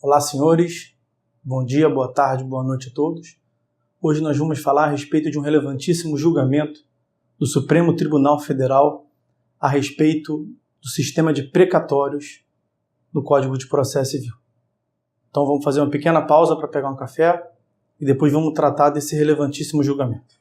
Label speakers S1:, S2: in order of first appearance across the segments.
S1: Olá, senhores. Bom dia, boa tarde, boa noite a todos. Hoje nós vamos falar a respeito de um relevantíssimo julgamento do Supremo Tribunal Federal a respeito do sistema de precatórios do Código de Processo Civil. Então vamos fazer uma pequena pausa para pegar um café e depois vamos tratar desse relevantíssimo julgamento.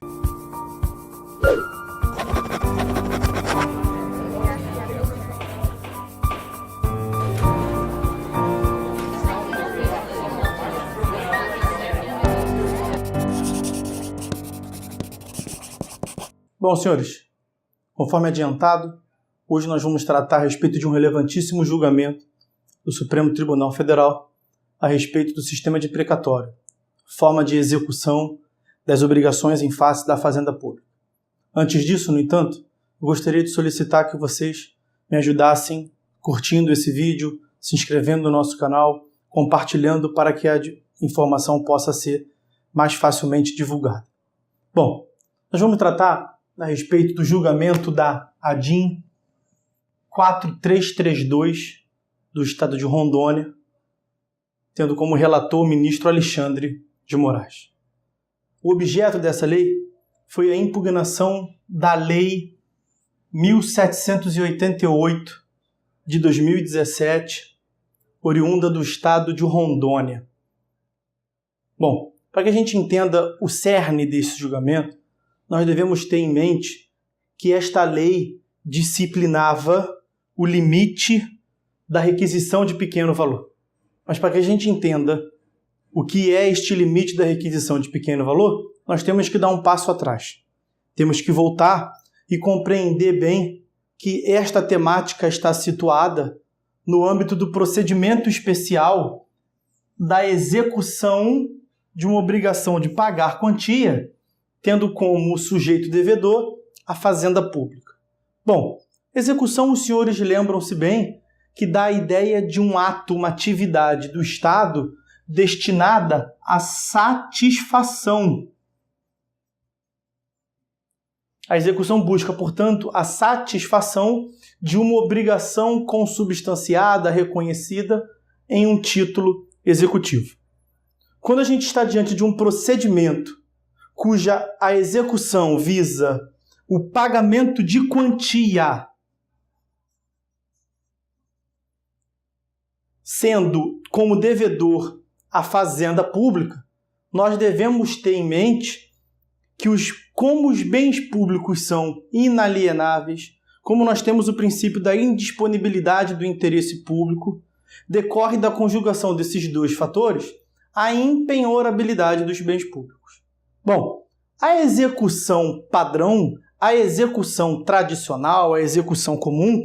S1: Bom, senhores, conforme adiantado, hoje nós vamos tratar a respeito de um relevantíssimo julgamento do Supremo Tribunal Federal a respeito do sistema de precatório, forma de execução das obrigações em face da Fazenda Pública. Antes disso, no entanto, eu gostaria de solicitar que vocês me ajudassem curtindo esse vídeo, se inscrevendo no nosso canal, compartilhando para que a informação possa ser mais facilmente divulgada. Bom, nós vamos tratar a respeito do julgamento da ADIM 4332 do Estado de Rondônia, tendo como relator o ministro Alexandre de Moraes. O objeto dessa lei foi a impugnação da Lei 1788 de 2017, oriunda do Estado de Rondônia. Bom, para que a gente entenda o cerne desse julgamento, nós devemos ter em mente que esta lei disciplinava o limite da requisição de pequeno valor. Mas para que a gente entenda o que é este limite da requisição de pequeno valor, nós temos que dar um passo atrás. Temos que voltar e compreender bem que esta temática está situada no âmbito do procedimento especial da execução de uma obrigação de pagar quantia, tendo como sujeito devedor a Fazenda Pública. Bom, execução, os senhores lembram-se bem que dá a ideia de um ato, uma atividade do Estado destinada à satisfação. A execução busca, portanto, a satisfação de uma obrigação consubstanciada, reconhecida em um título executivo. Quando a gente está diante de um procedimento cuja a execução visa o pagamento de quantia, sendo como devedor a Fazenda Pública, nós devemos ter em mente que como os bens públicos são inalienáveis, como nós temos o princípio da indisponibilidade do interesse público, decorre da conjugação desses dois fatores a impenhorabilidade dos bens públicos. Bom, a execução padrão, a execução tradicional, a execução comum,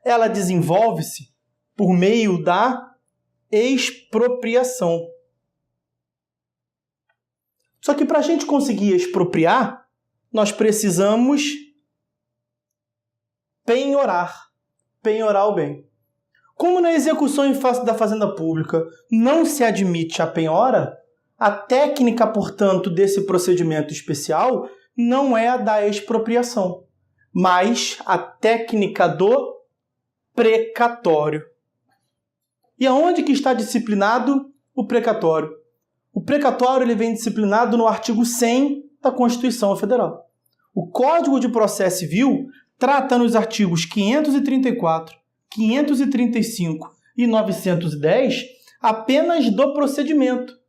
S1: ela desenvolve-se por meio da expropriação. Só que para a gente conseguir expropriar, nós precisamos penhorar o bem. Como na execução em face da Fazenda Pública não se admite a penhora, a técnica, portanto, desse procedimento especial não é a da expropriação, mas a técnica do precatório. E aonde que está disciplinado o precatório? O precatório ele vem disciplinado no artigo 100 da Constituição Federal. O Código de Processo Civil trata nos artigos 534, 535 e 910 apenas do procedimento.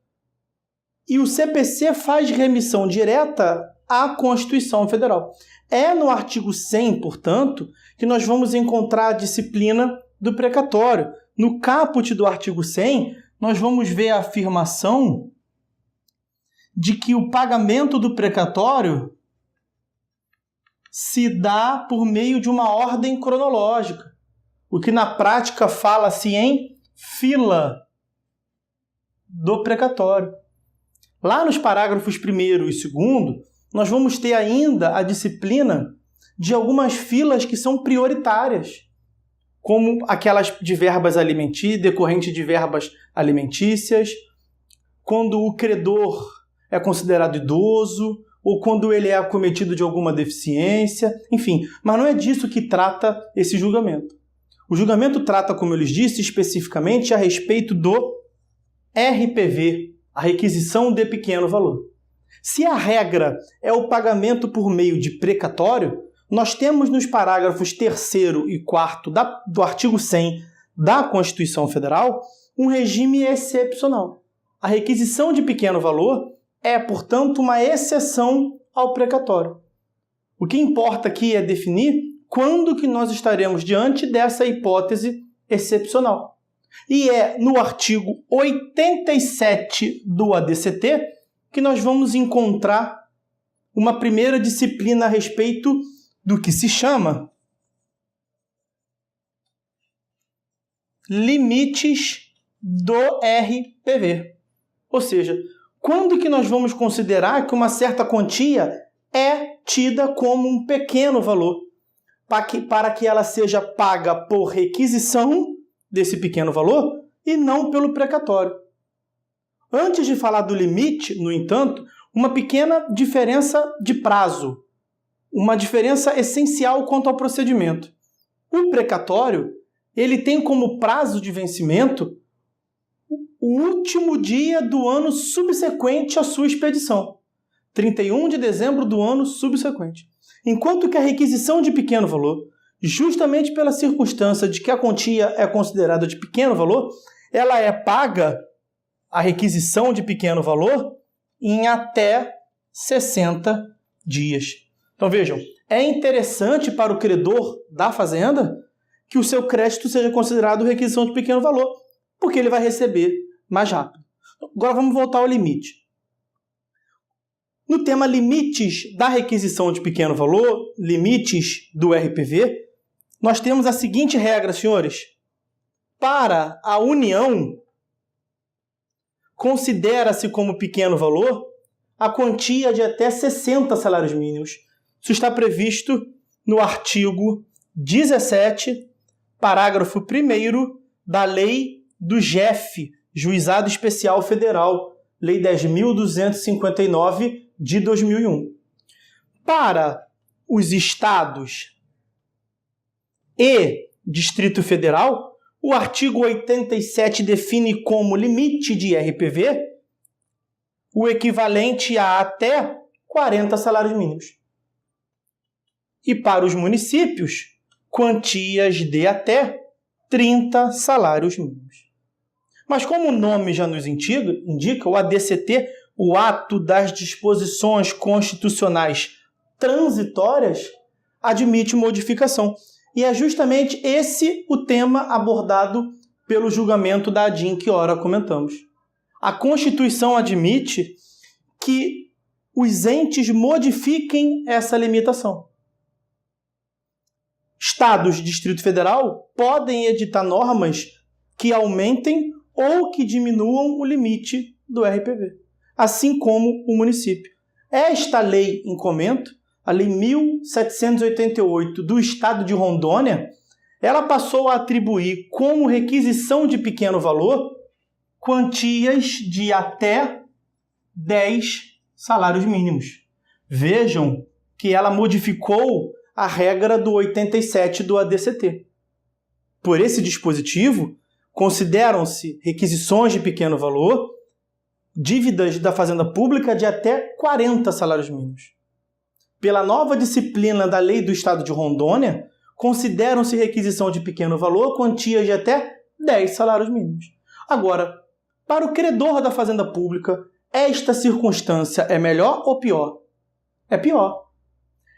S1: E o CPC faz remissão direta à Constituição Federal. É no artigo 100, portanto, que nós vamos encontrar a disciplina do precatório. No caput do artigo 100, nós vamos ver a afirmação de que o pagamento do precatório se dá por meio de uma ordem cronológica, o que na prática fala-se em fila do precatório. Lá nos parágrafos 1º e 2º, nós vamos ter ainda a disciplina de algumas filas que são prioritárias, como aquelas de verbas alimentícias, decorrente de verbas alimentícias, quando o credor é considerado idoso, ou quando ele é acometido de alguma deficiência, enfim. Mas não é disso que trata esse julgamento. O julgamento trata, como eu lhes disse, especificamente a respeito do RPV, a requisição de pequeno valor. Se a regra é o pagamento por meio de precatório, nós temos nos parágrafos 3º e 4º do artigo 100 da Constituição Federal um regime excepcional. A requisição de pequeno valor é, portanto, uma exceção ao precatório. O que importa aqui é definir quando que nós estaremos diante dessa hipótese excepcional. E é no artigo 87 do ADCT que nós vamos encontrar uma primeira disciplina a respeito do que se chama limites do RPV. Ou seja, quando que nós vamos considerar que uma certa quantia é tida como um pequeno valor, para que ela seja paga por requisição desse pequeno valor e não pelo precatório. Antes de falar do limite, no entanto, uma pequena diferença de prazo, uma diferença essencial quanto ao procedimento. O precatório, ele tem como prazo de vencimento o último dia do ano subsequente à sua expedição, 31 de dezembro do ano subsequente. Enquanto que a requisição de pequeno valor, justamente pela circunstância de que a quantia é considerada de pequeno valor, ela é paga, a requisição de pequeno valor, em até 60 dias. Então vejam, é interessante para o credor da fazenda que o seu crédito seja considerado requisição de pequeno valor, porque ele vai receber mais rápido. Agora vamos voltar ao limite. No tema limites da requisição de pequeno valor, limites do RPV, nós temos a seguinte regra, senhores. Para a União, considera-se como pequeno valor a quantia de até 60 salários mínimos. Isso está previsto no artigo 17, parágrafo 1º da Lei do JEF, Juizado Especial Federal, Lei 10.259 de 2001. Para os estados e Distrito Federal, o artigo 87 define como limite de RPV o equivalente a até 40 salários mínimos. E para os municípios, quantias de até 30 salários mínimos. Mas como o nome já nos indica, o ADCT, o ato das disposições constitucionais transitórias, admite modificação. E é justamente esse o tema abordado pelo julgamento da ADIM que ora comentamos. A Constituição admite que os entes modifiquem essa limitação. Estados e Distrito Federal podem editar normas que aumentem ou que diminuam o limite do RPV, assim como o município. Esta lei em comento, a Lei 1788 do Estado de Rondônia, ela passou a atribuir como requisição de pequeno valor quantias de até 10 salários mínimos. Vejam que ela modificou a regra do 87 do ADCT. Por esse dispositivo, consideram-se requisições de pequeno valor dívidas da Fazenda Pública de até 40 salários mínimos. Pela nova disciplina da Lei do Estado de Rondônia, consideram-se requisição de pequeno valor quantias de até 10 salários mínimos. Agora, para o credor da Fazenda Pública, esta circunstância é melhor ou pior? É pior.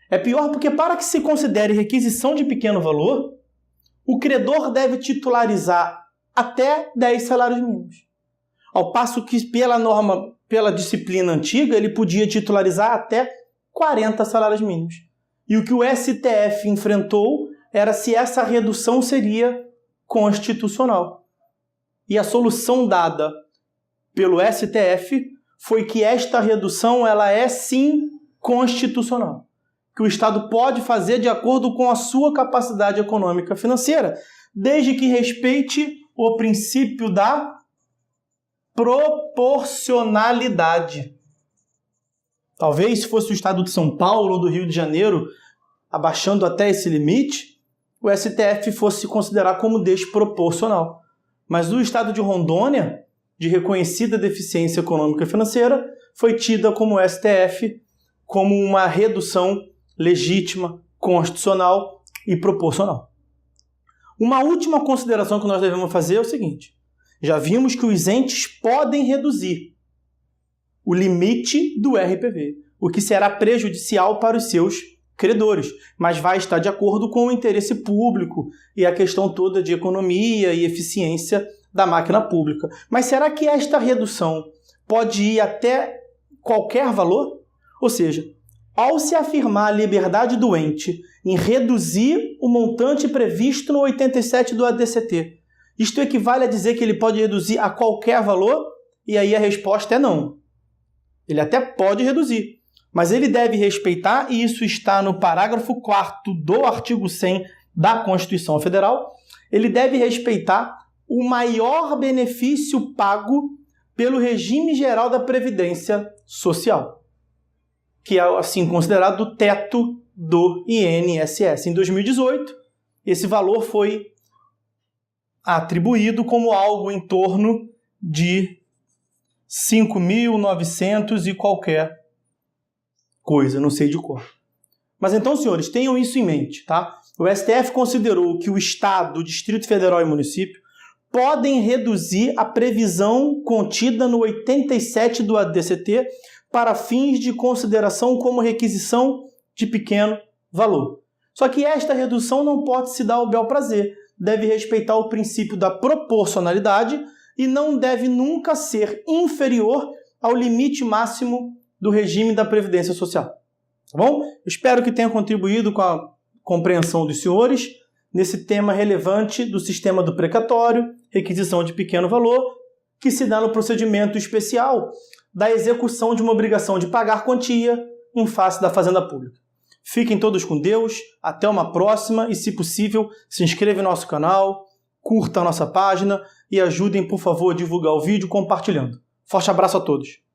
S1: É pior porque, para que se considere requisição de pequeno valor, o credor deve titularizar até 10 salários mínimos. Ao passo que, pela disciplina antiga, ele podia titularizar até 40 salários mínimos. E o que o STF enfrentou era se essa redução seria constitucional. E a solução dada pelo STF foi que esta redução ela é sim constitucional. Que o Estado pode fazer de acordo com a sua capacidade econômica financeira, desde que respeite o princípio da proporcionalidade. Talvez se fosse o Estado de São Paulo ou do Rio de Janeiro, abaixando até esse limite, o STF fosse considerar como desproporcional. Mas o Estado de Rondônia, de reconhecida deficiência econômica e financeira foi tida como STF como uma redução legítima, constitucional e proporcional. Uma última consideração que nós devemos fazer é o seguinte: já vimos que os entes podem reduzir o limite do RPV, o que será prejudicial para os seus credores, mas vai estar de acordo com o interesse público e a questão toda de economia e eficiência da máquina pública. Mas será que esta redução pode ir até qualquer valor? Ou seja, ao se afirmar a liberdade do ente em reduzir o montante previsto no 87 do ADCT, isto equivale a dizer que ele pode reduzir a qualquer valor? E aí a resposta é não. Ele até pode reduzir, mas ele deve respeitar, e isso está no parágrafo 4º do artigo 100 da Constituição Federal, ele deve respeitar o maior benefício pago pelo regime geral da Previdência Social, que é assim considerado o teto do INSS. Em 2018, esse valor foi atribuído como algo em torno de 5.900 e qualquer coisa, não sei de cor. Mas então, senhores, tenham isso em mente, tá? O STF considerou que o Estado, o Distrito Federal e o município podem reduzir a previsão contida no 87 do ADCT para fins de consideração como requisição de pequeno valor. Só que esta redução não pode se dar ao bel prazer, deve respeitar o princípio da proporcionalidade e não deve nunca ser inferior ao limite máximo do regime da Previdência Social. Tá bom? Eu espero que tenha contribuído com a compreensão dos senhores nesse tema relevante do sistema do precatório, requisição de pequeno valor, que se dá no procedimento especial da execução de uma obrigação de pagar quantia em face da Fazenda Pública. Fiquem todos com Deus, até uma próxima e, se possível, se inscreva no nosso canal, curta a nossa página e ajudem, por favor, a divulgar o vídeo compartilhando. Forte abraço a todos!